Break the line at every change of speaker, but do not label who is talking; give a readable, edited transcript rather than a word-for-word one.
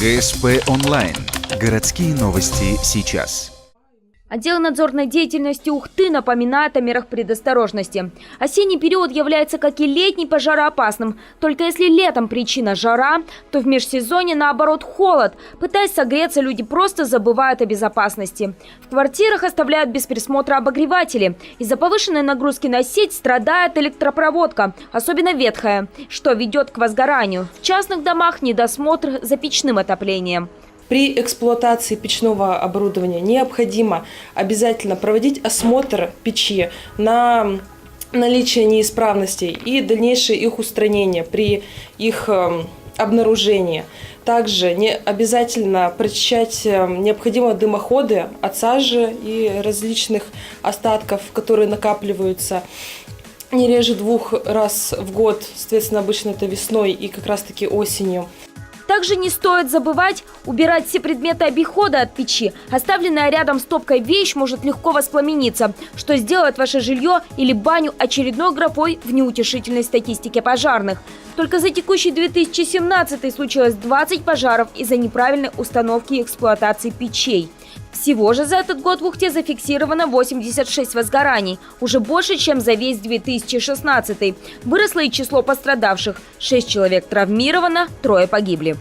ГСП онлайн. Городские новости сейчас.
Отдел надзорной деятельности Ухты напоминает о мерах предосторожности. Осенний период является, как и летний, пожароопасным. Только если летом причина жара, то в межсезонье, наоборот, холод. Пытаясь согреться, люди просто забывают о безопасности. В квартирах оставляют без присмотра обогреватели. Из-за повышенной нагрузки на сеть страдает электропроводка, особенно ветхая, что ведет к возгоранию. В частных домах недосмотр за печным отоплением.
При эксплуатации печного оборудования необходимо обязательно проводить осмотр печи на наличие неисправностей и дальнейшее их устранение при их обнаружении. Также обязательно прочищать необходимо дымоходы от сажи и различных остатков, которые накапливаются не реже 2 раз в год, соответственно, обычно это весной и как раз-таки осенью.
Также не стоит забывать убирать все предметы обихода от печи. Оставленная рядом стопкой вещь может легко воспламениться, что сделает ваше жилье или баню очередной графой в неутешительной статистике пожарных. Только за текущий 2017 случилось 20 пожаров из-за неправильной установки и эксплуатации печей. Всего же за этот год в Ухте зафиксировано 86 возгораний, уже больше, чем за весь 2016. Выросло и число пострадавших. 6 человек травмировано, 3 погибли.